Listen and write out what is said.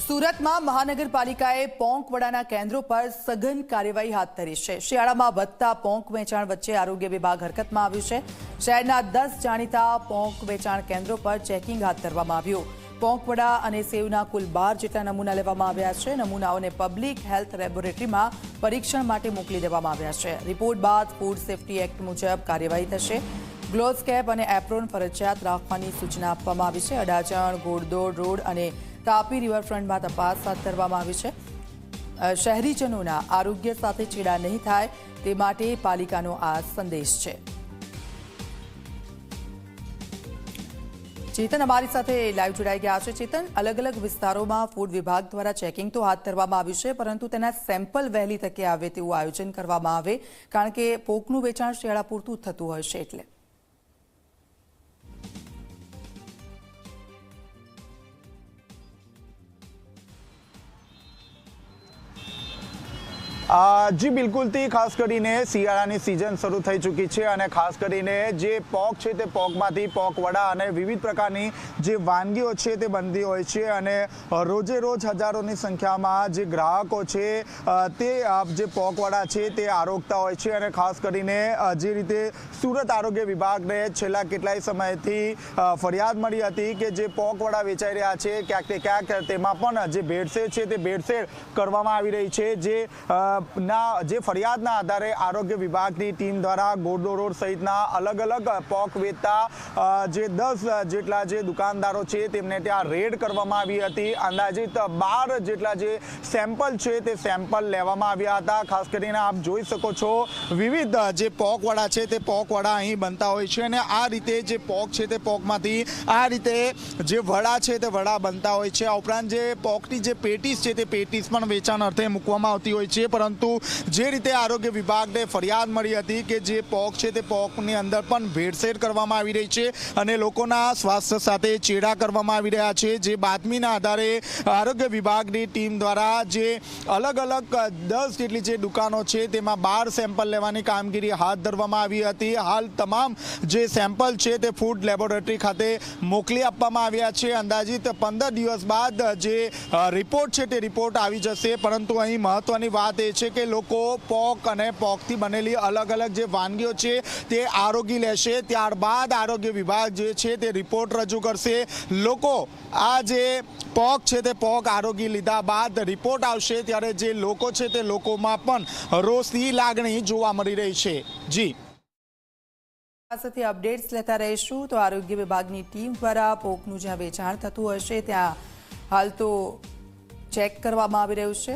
સુરતમાં મહાનગરપાલિકાએ પોંક વડાના કેન્દ્રો પર સઘન કાર્યવાહી હાથ ધરી છે। શિયાળામાં વધતા પોંક વેચાણ વચ્ચે આરોગ્ય વિભાગ હરકતમાં આવ્યું છે। શહેરના 10 જાણીતા પોંક વેચાણ કેન્દ્રો પર ચેકિંગ હાથ ધરવામાં આવ્યું। પોંક વડા અને સેવના કુલ 12 જેટલા નમૂના લેવામાં આવ્યા છે। નમૂનાઓને પબ્લિક હેલ્થ લેબોરેટરીમાં પરીક્ષણ માટે મોકલી દેવામાં આવ્યા છે। રિપોર્ટ બાદ ફૂડ સેફ્ટી એક્ટ મુજબ કાર્યવાહી થશે। ગ્લોવ્સ કેપ અને એપ્રોન ફરજિયાત રાખવાની સૂચના આપવામાં આવી છે। અડાજણ, ઘોડદોડ રોડ અને તાપી રિવરફ્રન્ટમાં તપાસ હાથ ધરવામાં આવી છે। શહેરીજનોના આરોગ્ય સાથે ચેડા નહીં થાય તે માટે પાલિકાનો આ સંદેશ છે। ચેતન અમારી સાથે લાઈવ જોડાઈ ગયા છે। ચેતન, અલગ અલગ વિસ્તારોમાં ફૂડ વિભાગ દ્વારા ચેકિંગ તો હાથ ધરવામાં આવ્યું છે, પરંતુ તેના સેમ્પલ વહેલી તકે આવે તેવું આયોજન કરવામાં આવે, કારણ કે પોકનું વેચાણ શિયાળા પૂરતું થતું હોય છે એટલે। જી બિલકુલથી ખાસ કરીને શિયાળાની સિઝન શરૂ થઈ ચૂકી છે અને ખાસ કરીને જે પોક છે તે પોકમાંથી પોક વડા અને વિવિધ પ્રકારની જે વાનગીઓ છે તે બનતી હોય છે અને રોજે રોજ હજારોની સંખ્યામાં જે ગ્રાહકો છે તે જે પોક વડા છે તે આરોગતા હોય છે। અને ખાસ કરીને જે રીતે સુરત આરોગ્ય વિભાગને છેલ્લા કેટલાય સમયથી ફરિયાદ મળી હતી કે જે પોક વડા વેચાઈ રહ્યા છે ક્યાંક ને ક્યાંક તેમાં પણ જે ભેળસેળ છે તે ભેળસેળ કરવામાં આવી રહી છે। જે ફરિયાદના આધારે આરોગ્ય વિભાગની ટીમ દ્વારા ઘોડદોડ રોડ સહિતના અલગ અલગ પોક વેચતા જે 10 જેટલા જે દુકાનદારો છે તેમને ત્યાં રેડ કરવામાં આવી હતી। અંદાજિત 12 જેટલા જે સેમ્પલ છે તે સેમ્પલ લેવામાં આવ્યા હતા। ખાસ કરીને આપ જોઈ શકો છો વિવિધ જે પોક વડા છે તે પોક વડા અહીં બનતા હોય છે અને આ રીતે જે પોક છે તે પોકમાંથી આ રીતે જે વડા છે તે વડા બનતા હોય છે। આ ઉપરાંત જે પોકની જે પેટીસ છે તે પેટીસ પણ વેચાણ અર્થે મૂકવામાં આવતી હોય છે। પરંતુ જે રીતે આરોગ્ય વિભાગને ફરિયાદ મળી હતી કે જે પોક છે તે પોકની અંદર પણ ભેળસેળ કરવામાં આવી રહી છે અને લોકોના સ્વાસ્થ્ય સાથે ચેડા કરવામાં આવી રહ્યા છે, જે બાતમીના આધારે આરોગ્ય વિભાગની ટીમ દ્વારા જે અલગ અલગ 10 જેટલી જે દુકાનો છે તેમાં 12 સેમ્પલ લેવાની કામગીરી હાથ ધરવામાં આવી હતી। હાલ તમામ જે સેમ્પલ છે તે ફૂડ લેબોરેટરી ખાતે મોકલી આપવામાં આવ્યા છે। અંદાજિત 15 દિવસ બાદ જે રિપોર્ટ છે તે રિપોર્ટ આવી જશે। પરંતુ અહીં મહત્વની વાત એ છે કે લોકો પોક અને પોકથી બનેલી અલગ અલગ જે વાનગીઓ છે તે આરોગી લેશે, ત્યારબાદ આરોગ્ય વિભાગ જે છે તે રિપોર્ટ રજૂ કરશે। લોકો આ જે પોક છે તે પોક આરોગી લીધા બાદ રિપોર્ટ આવશે ત્યારે જે લોકો છે તે લોકોમાં પણ રોષની લાગણી જોવા મળી રહી છે। જી સાથે અપડેટ્સ લેતા રહીશું। તો આરોગ્ય વિભાગની ટીમ દ્વારા પોકનું જ્યાં વેચાણ થતું હશે ત્યાં હાલ તો ચેક કરવામાં આવી રહ્યું છે।